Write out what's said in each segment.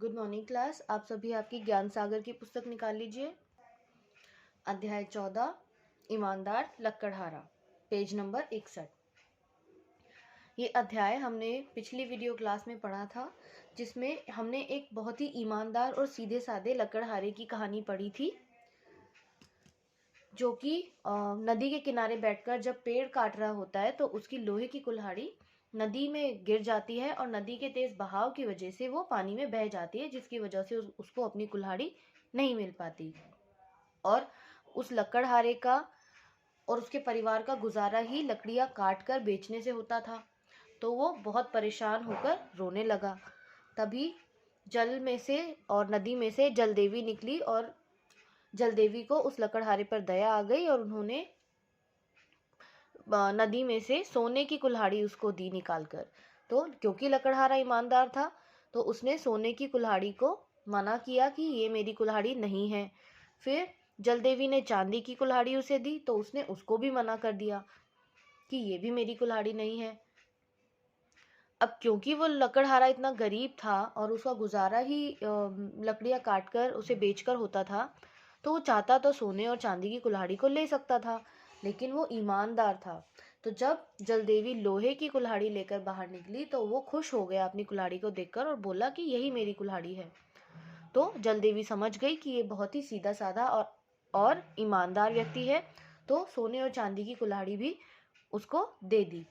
Good morning class. आप सभी आपकी ज्ञान सागर की पुस्तक निकाल लीजिए। अध्याय 14 ईमानदार लकड़हारा, पेज नंबर 61। ये अध्याय हमने पिछली वीडियो क्लास में पढ़ा था, जिसमें हमने एक बहुत ही ईमानदार और सीधे साधे लकड़हारे की कहानी पढ़ी थी, जो कि नदी के किनारे बैठकर जब पेड़ काट रहा होता है तो उसकी लोहे की कुल्हाड़ी नदी में गिर जाती है और नदी के तेज बहाव की वजह से वो पानी में बह जाती है, जिसकी वजह से उसको अपनी कुल्हाड़ी नहीं मिल पाती और उस लकड़हारे का और उसके परिवार का गुजारा ही लकड़ियां काट कर बेचने से होता था। तो वो बहुत परेशान होकर रोने लगा। तभी जल में से और नदी में से जल देवी निकली और जल देवी को उस लकड़हारे पर दया आ गई और उन्होंने नदी में से सोने की कुल्हाड़ी उसको दी निकालकर। तो क्योंकि लकड़हारा ईमानदार था तो उसने सोने की कुल्हाड़ी को मना किया कि ये मेरी कुल्हाड़ी नहीं है। फिर जल देवी ने चांदी की कुल्हाड़ी उसे दी तो उसने उसको भी मना कर दिया कि ये भी मेरी कुल्हाड़ी नहीं है। अब क्योंकि वो लकड़हारा इतना गरीब था और उसका गुजारा ही लकड़ियां काटकर उसे बेचकर होता था, तो वो चाहता तो सोने और चांदी की कुल्हाड़ी को ले सकता था, लेकिन वो ईमानदार था। तो जब जलदेवी लोहे की कुल्हाड़ी लेकर बाहर निकली तो वो खुश हो गया अपनी कुल्हाड़ी को देखकर और बोला कि यही मेरी कुल्हाड़ी है। तो जलदेवी समझ गई कि ये बहुत ही सीधा साधा और ईमानदार व्यक्ति है, तो सोने और चांदी की कुल्हाड़ी भी उसको दे दी।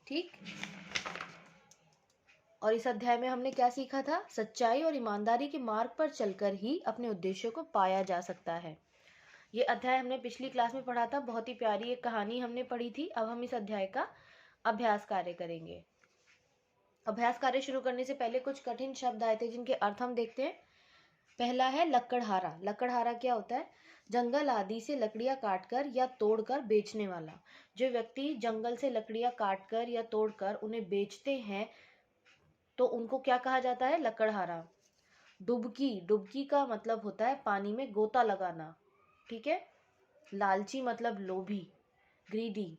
ठीक। और इस अध्याय में हमने क्या सीखा था? सच्चाई और ईमानदारी के मार्ग पर चलकर ही अपने उद्देश्यों को पाया जा सकता है। ये अध्याय हमने पिछली क्लास में पढ़ा था, बहुत ही प्यारी एक कहानी हमने पढ़ी थी। अब हम इस अध्याय का अभ्यास कार्य करेंगे। अभ्यास कार्य शुरू करने से पहले कुछ कठिन शब्द आए थे जिनके अर्थ हम देखते हैं। पहला है लकड़हारा। लकड़हारा क्या होता है? जंगल आदि से लकड़ियां काटकर या तोड़कर बेचने वाला। जो व्यक्ति जंगल से लकड़ियां काटकर या तोड़कर उन्हें बेचते हैं तो उनको क्या कहा जाता है? लकड़हारा। डुबकी। डुबकी का मतलब होता है पानी में गोता लगाना। ठीक है। लालची मतलब लोभी, ग्रीडी।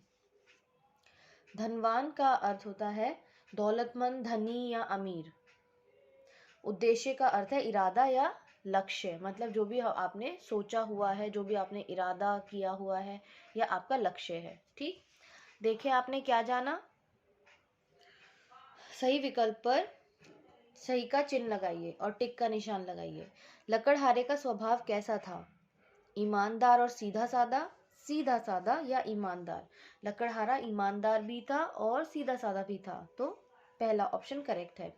धनवान का अर्थ होता है दौलतमंद, धनी या अमीर। उद्देश्य का अर्थ है इरादा या लक्ष्य, मतलब जो भी आपने सोचा हुआ है, जो भी आपने इरादा किया हुआ है या आपका लक्ष्य है। ठीक। देखिए आपने क्या जाना? सही विकल्प पर सही का चिन्ह लगाइए और टिक का निशान लगाइए। लकड़हारे का स्वभाव कैसा था? ईमानदार और सीधा साधा, सीधा साधा या ईमानदार? लकड़हारा ईमानदार भी था और सीधा साधा भी था, तो पहला ऑप्शन करेक्ट है।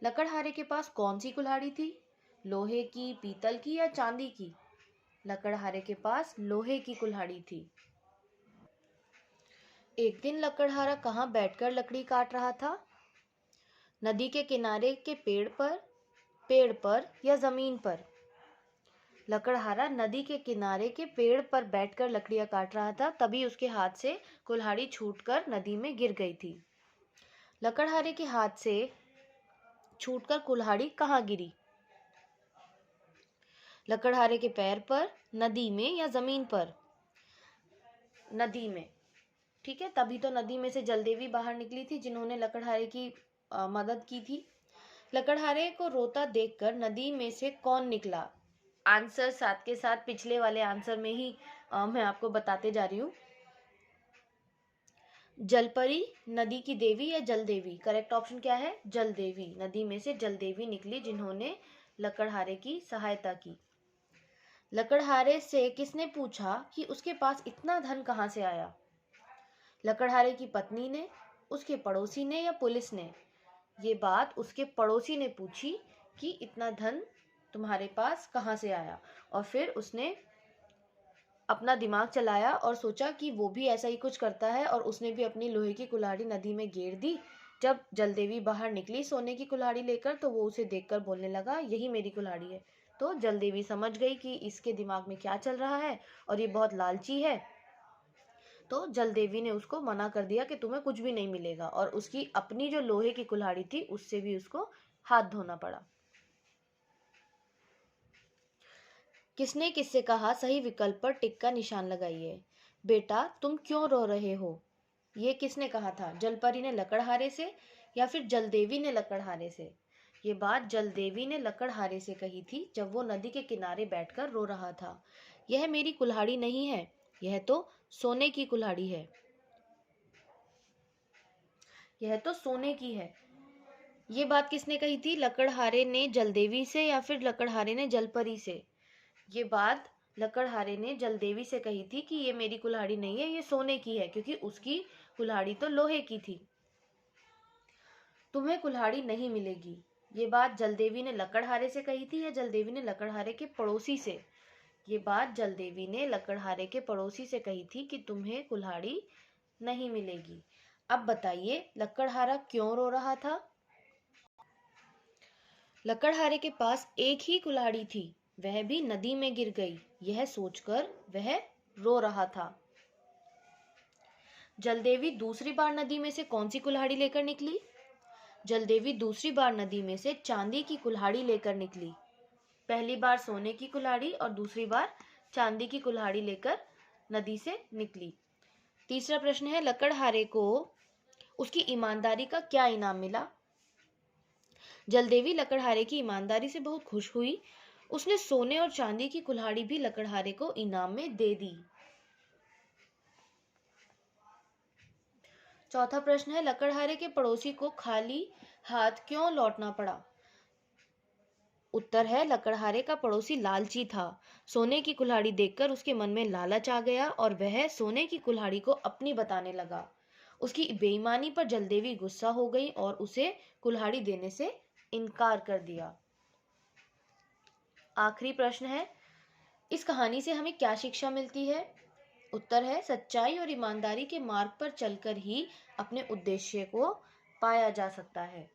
लकड़हारे के पास कौन सी कुल्हाड़ी थी? लोहे की, पीतल की या चांदी की? लकड़हारे के पास लोहे की कुल्हाड़ी थी। एक दिन लकड़हारा कहाँ बैठकर लकड़ी काट रहा था? नदी के किनारे के पेड़ पर या जमीन पर? लकड़हारा नदी के किनारे के पेड़ पर बैठकर लकड़ियां काट रहा था, तभी उसके हाथ से कुल्हाड़ी छूटकर नदी में गिर गई थी। लकड़हारे के हाथ से छूटकर कुल्हाड़ी कहाँ गिरी? लकड़हारे के पैर पर, नदी में या जमीन पर? नदी में। ठीक है। तभी तो नदी में से जलदेवी बाहर निकली थी जिन्होंने लकड़हारे की मदद की थी। लकड़हारे को रोता देखकर नदी में से कौन निकला? आंसर साथ के साथ पिछले वाले आंसर में ही मैं आपको बताते जा रही हूँ। जलपरी, नदी की देवी या जल देवी? करेक्ट ऑप्शन क्या है? जल देवी। नदी में से जल देवी निकली जिन्होंने लकड़हारे की सहायता की। लकड़हारे से किसने पूछा कि उसके पास इतना धन कहाँ से आया? लकड़हारे की पत्नी ने, उसके पड़ोसी ने या पुलिस ने? ये बात उसके पड़ोसी ने पूछी कि इतना धन तुम्हारे पास कहाँ से आया, और फिर उसने अपना दिमाग चलाया और सोचा कि वो भी ऐसा ही कुछ करता है और उसने भी अपनी लोहे की कुल्हाड़ी नदी में गिर दी। जब जलदेवी बाहर निकली सोने की कुल्हाड़ी लेकर तो वो उसे देखकर बोलने लगा, यही मेरी कुल्हाड़ी है। तो जलदेवी समझ गई कि इसके दिमाग में क्या चल रहा है और ये बहुत लालची है। तो जलदेवी ने उसको मना कर दिया कि तुम्हें कुछ भी नहीं मिलेगा, और उसकी अपनी जो लोहे की कुल्हाड़ी थी उससे भी उसको हाथ धोना पड़ा। किसने किससे कहा? सही विकल्प पर टिक का निशान लगाइए। बेटा तुम क्यों रो रहे हो? ये किसने कहा था? जलपरी ने लकड़हारे से या फिर जलदेवी ने लकड़हारे से? ये बात जलदेवी ने लकड़हारे से कही थी जब वो नदी के किनारे बैठकर रो रहा था। यह मेरी कुल्हाड़ी नहीं है, यह तो सोने की कुल्हाड़ी है। यह तो सोने की है। ये बात किसने कही थी? लकड़हारे ने जलदेवी से या फिर लकड़हारे ने जलपरी से? ये बात लकड़हारे ने जलदेवी से कही थी कि ये मेरी कुल्हाड़ी नहीं है, ये सोने की है, क्योंकि उसकी कुल्हाड़ी तो लोहे की थी। तुम्हें कुल्हाड़ी नहीं मिलेगी। ये बात जलदेवी ने लकड़हारे से कही थी या जलदेवी ने लकड़हारे के पड़ोसी से? ये बात जलदेवी ने लकड़हारे के पड़ोसी से कही थी कि तुम्हें कुल्हाड़ी नहीं मिलेगी। अब बताइए लकड़हारा क्यों रो रहा था? लकड़हारे के पास एक ही कुल्हाड़ी थी, वह भी नदी में गिर गई। यह सोचकर वह रो रहा था। जलदेवी दूसरी बार नदी में से कौन सी कुल्हाड़ी लेकर निकली? जलदेवी दूसरी बार नदी में से चांदी की कुल्हाड़ी लेकर निकली। पहली बार सोने की कुल्हाड़ी और दूसरी बार चांदी की कुल्हाड़ी लेकर नदी से निकली। तीसरा प्रश्न है, लकड़हारे को उसकी ईमानदारी का क्या इनाम मिला? जलदेवी लकड़हारे की ईमानदारी से बहुत खुश हुई। उसने सोने और चांदी की कुल्हाड़ी भी लकड़हारे को इनाम में दे दी। चौथा प्रश्न है, लकड़हारे के पड़ोसी को खाली हाथ क्यों लौटना पड़ा? उत्तर है, लकड़हारे का पड़ोसी लालची था। सोने की कुल्हाड़ी देखकर उसके मन में लालच आ गया और वह सोने की कुल्हाड़ी को अपनी बताने लगा। उसकी बेईमानी पर जलदेवी गुस्सा हो गई और उसे कुल्हाड़ी देने से इनकार कर दिया। आखिरी प्रश्न है, इस कहानी से हमें क्या शिक्षा मिलती है? उत्तर है, सच्चाई और ईमानदारी के मार्ग पर चलकर ही अपने उद्देश्य को पाया जा सकता है।